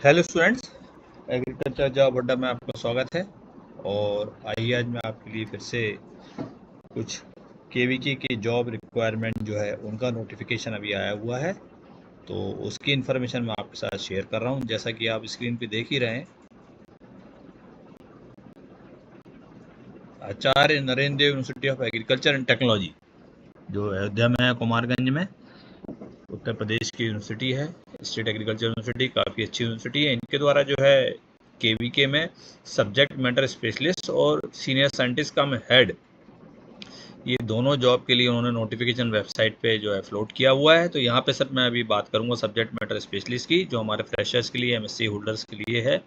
Hello students, agriculture job अड्डा में आपका स्वागत है। और आइए आज मैं आपके लिए फिर से कुछ केवीके की जॉब रिक्वायरमेंट जो है उनका नोटिफिकेशन अभी आया हुआ है, तो उसकी इन्फॉर्मेशन मैं आपके साथ शेयर कर रहा हूं। जैसा कि आप स्क्रीन पे देख ही रहे हैं, Acharya Narendra Dev university of agriculture and technology जो अयोध्या में है, कुमारगंज में, उत्तर प्रदेश की यूनिवर्सिटी है। स्टेट एग्रीकल्चर यूनिवर्सिटी काफ़ी अच्छी यूनिवर्सिटी है। इनके द्वारा जो है केवीके में सब्जेक्ट मैटर स्पेशलिस्ट और सीनियर साइंटिस्ट का हेड, ये दोनों जॉब के लिए उन्होंने नोटिफिकेशन वेबसाइट पे जो है फ्लोट किया हुआ है। तो यहाँ पे सर मैं अभी बात करूँगा सब्जेक्ट मैटर स्पेशलिस्ट की, जो हमारे फ्रेशर्स के लिए, एमएससी होल्डर्स के लिए है।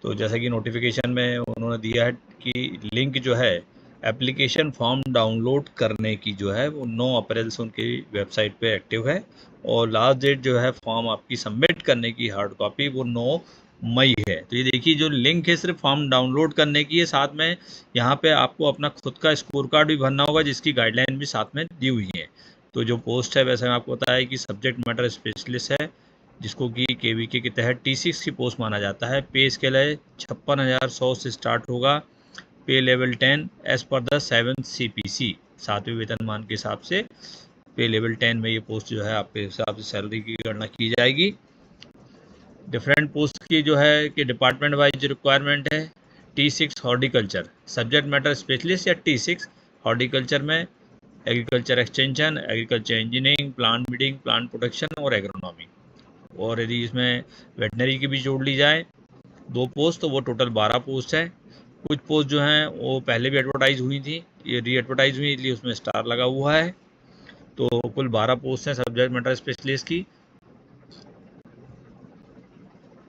तो जैसा कि नोटिफिकेशन में उन्होंने दिया है कि लिंक जो है एप्लीकेशन फॉर्म डाउनलोड करने की जो है वो 9 अप्रैल से उनकी वेबसाइट पे एक्टिव है, और लास्ट डेट जो है फॉर्म आपकी सबमिट करने की हार्ड कॉपी वो 9 मई है। तो ये देखिए, जो लिंक है सिर्फ फॉर्म डाउनलोड करने की है, साथ में यहाँ पे आपको अपना खुद का स्कोर कार्ड भी भरना होगा, जिसकी गाइडलाइन भी साथ में दी हुई है। तो जो पोस्ट है, वैसे मैं आपको बताया कि सब्जेक्ट मैटर स्पेशलिस्ट है, जिसको कि केवीके के तहत T6 की पोस्ट माना जाता है। पे स्केल है 56,100 से स्टार्ट होगा। Pay level 10 as per the 7 CPC, 7वें वेतनमान के हिसाब से पे लेवल 10 में ये पोस्ट जो है आपके हिसाब से सैलरी की गणना की जाएगी। डिफरेंट पोस्ट की जो है कि डिपार्टमेंट वाइज रिक्वायरमेंट है। T6 horticulture subject matter specialist या T6 हॉर्टिकल्चर में agriculture extension, agriculture engineering, plant breeding, plant protection और एग्रोनॉमी। और यदि इसमें वेटनरी की भी जोड़ ली जाए 2 पोस्ट, तो वो टोटल 12 पोस्ट है। कुछ पोस्ट जो हैं वो पहले भी एडवर्टाइज हुई थी, ये री एडवर्टाइज हुई, इसलिए उसमें स्टार लगा हुआ है। तो कुल 12 पोस्ट हैं सब्जेक्ट मैटर स्पेशलिस्ट की।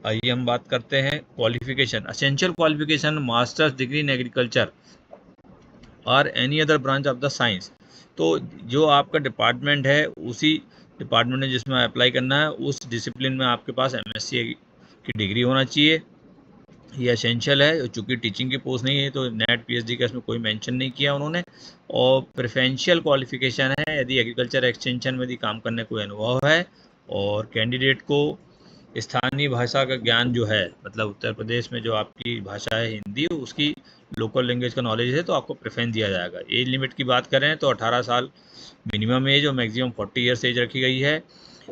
आइए हम बात करते हैं qualification. Essential qualification masters degree in agriculture और any other branch of the science. तो जो आपका डिपार्टमेंट है, उसी डिपार्टमेंट में जिसमें अप्लाई करना है, उस डिसिप्लिन में आपके पास एमएससी की डिग्री होना चाहिए। ये एसेंशियल है। चूँकि टीचिंग की पोस्ट नहीं है, तो नेट पीएचडी का इसमें कोई मेंशन नहीं किया उन्होंने। और प्रेफरेंशियल क्वालिफिकेशन है यदि एग्रीकल्चर एक्सटेंशन में यदि काम करने का कोई अनुभव है, और कैंडिडेट को स्थानीय भाषा का ज्ञान जो है, मतलब उत्तर प्रदेश में जो आपकी भाषा है हिंदी, उसकी लोकल लैंग्वेज का नॉलेज है, तो आपको प्रेफरेंस दिया जाएगा। एज लिमिट की बात करें तो 18 साल मिनिमम एज और मैक्सिमम 40 ईयर्स एज रखी गई है।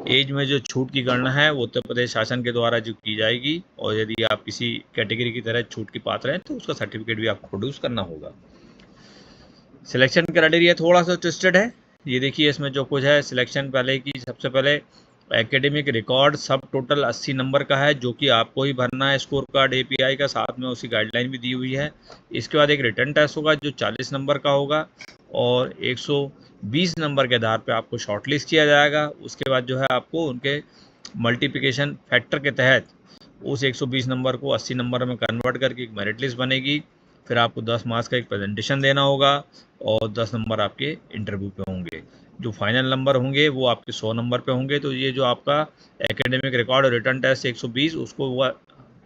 एज में जो छूट की गणना है वो उत्तर प्रदेश शासन के द्वारा जो की जाएगी, और यदि आप किसी कैटेगरी की तरह छूट की पात्र हैं तो उसका सर्टिफिकेट भी आपको प्रोड्यूस करना होगा। सिलेक्शन क्राइटेरिया थोड़ा सा ट्विस्टेड है। ये देखिए, इसमें जो कुछ है सिलेक्शन, पहले की सबसे पहले एकेडमिक रिकॉर्ड सब टोटल 80 नंबर का है, जो कि आपको ही भरना है। स्कोर कार्ड एपीआई का साथ में उसकी गाइडलाइन भी दी हुई है। इसके बाद एक रिटर्न टेस्ट होगा जो 40 नंबर का होगा, और 120 नंबर के आधार पे आपको शॉर्टलिस्ट किया जाएगा। उसके बाद जो है आपको उनके मल्टीप्लिकेशन फैक्टर के तहत उस 120 नंबर को 80 नंबर में कन्वर्ट करके एक मेरिट लिस्ट बनेगी। फिर आपको 10 मार्क्स का एक प्रेजेंटेशन देना होगा, और 10 नंबर आपके इंटरव्यू पे होंगे। जो फाइनल नंबर होंगे वो आपके 100 नंबर पे होंगे। तो ये जो आपका एकेडमिक रिकॉर्ड और रिटर्न टेस्ट 120, उसको वो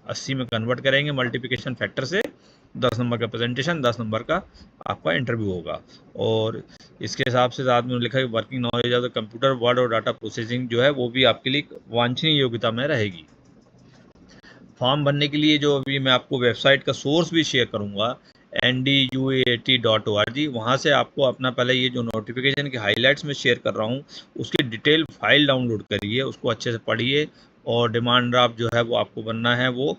80 में कन्वर्ट करेंगे मल्टीप्लिकेशन फैक्टर से। 10 नंबर का प्रेजेंटेशन, 10 नंबर का आपका इंटरव्यू होगा। और इसके हिसाब से साथ में लिखा है working knowledge of the computer, word और डाटा प्रोसेसिंग जो है वो भी आपके लिए वांछनीय योग्यता में रहेगी। फॉर्म भरने के लिए जो अभी मैं आपको वेबसाइट का सोर्स भी शेयर करूंगा, NDUAT.org, वहाँ से आपको अपना पहले ये जो नोटिफिकेशन के हाइलाइट्स में शेयर कर रहा हूँ उसकी डिटेल फाइल डाउनलोड करिए, उसको अच्छे से पढ़िए। और डिमांड ड्राफ्ट जो है वो आपको बनना है, वो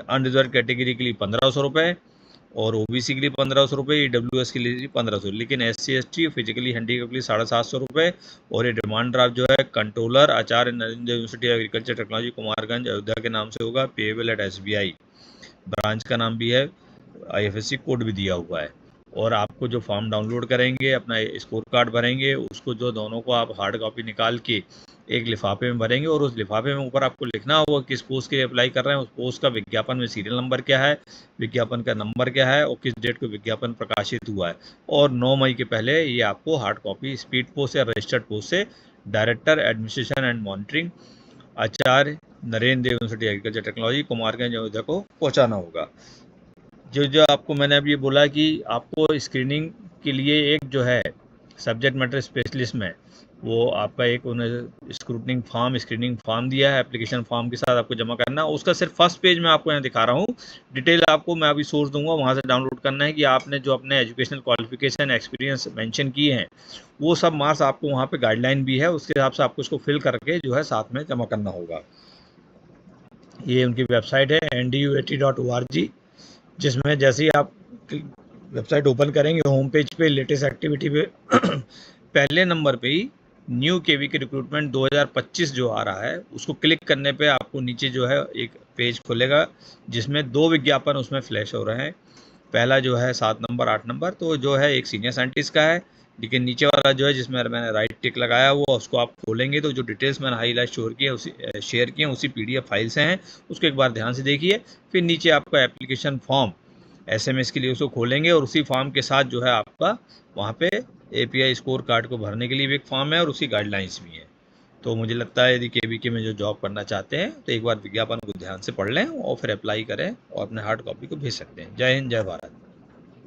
अनरिजर्व कैटेगरी के लिए 1500 रुपये, और ओबीसी के लिए 1500 रुपये, ईडब्ल्यूएस के लिए 1500, लेकिन SC ST फिजिकली हैंडीकैप के लिए 750 रुपये। और ये डिमांड ड्राफ्ट जो है controller Acharya Narendra university of agriculture technology Kumarganj Ayodhya के नाम से होगा। पेएबल एट SBI, ब्रांच का नाम भी है, IFSC कोड भी दिया हुआ है। और आपको जो फॉर्म डाउनलोड करेंगे, अपना स्कोर कार्ड भरेंगे, उसको जो दोनों को आप हार्ड कॉपी निकाल के एक लिफाफे में भरेंगे, और उस लिफाफे में ऊपर आपको लिखना होगा किस पोस्ट के लिए अप्लाई कर रहे हैं, उस पोस्ट का विज्ञापन में सीरियल नंबर क्या है, विज्ञापन का नंबर क्या है, और किस डेट को विज्ञापन प्रकाशित हुआ है। और 9 मई के पहले ये आपको हार्ड कॉपी स्पीड पोस्ट या रजिस्टर्ड पोस्ट से director administration and monitoring Acharya Narendra Dev university agriculture technology Kumarganj Ayodhya को पहुंचाना होगा। जो जो आपको मैंने अभी बोला कि आपको स्क्रीनिंग के लिए एक जो है सब्जेक्ट मैटर स्पेशलिस्ट में वो आपका एक उन्हें स्क्रीनिंग फॉर्म दिया है, एप्लीकेशन फॉर्म के साथ आपको जमा करना। उसका सिर्फ फर्स्ट पेज में आपको यहाँ दिखा रहा हूँ, डिटेल आपको मैं अभी सोर्स दूंगा, वहाँ से डाउनलोड करना है कि आपने जो अपने एजुकेशनल क्वालिफिकेशन एक्सपीरियंस मेंशन किए हैं वो सब मार्क्स आपको वहाँ पे गाइडलाइन भी है, उसके हिसाब से आपको इसको फिल करके जो है साथ में जमा करना होगा। ये उनकी वेबसाइट है nduat.org, जिसमें जैसे ही आप वेबसाइट ओपन करेंगे होम पेज पे लेटेस्ट एक्टिविटी पे पहले नंबर पे ही न्यू केवी के रिक्रूटमेंट 2025 जो आ रहा है उसको क्लिक करने पे आपको नीचे जो है एक पेज खुलेगा जिसमें 2 विज्ञापन उसमें फ्लैश हो रहे हैं। पहला जो है 7 नंबर 8 नंबर, तो जो है एक सीनियर साइंटिस्ट का है, लेकिन नीचे वाला जो है जिसमें मैंने राइट टिक लगाया वो उसको आप खोलेंगे तो जो डिटेल्स मैंने हाईलाइट शेयर किए उसी PDF फाइल से हैं, उसको एक बार ध्यान से देखिए। फिर नीचे आपका एप्लीकेशन फॉर्म SMS के लिए उसको खोलेंगे और उसी फॉर्म के साथ जो है आपका वहाँ पे API स्कोर कार्ड को भरने के लिए भी एक फॉर्म है और उसकी गाइडलाइंस भी है। तो मुझे लगता है यदि KVK में जो जॉब करना चाहते हैं तो एक बार विज्ञापन को ध्यान से पढ़ लें और फिर अप्लाई करें और अपने हार्ड कॉपी को भेज सकते हैं। जय हिंद, जय भारत।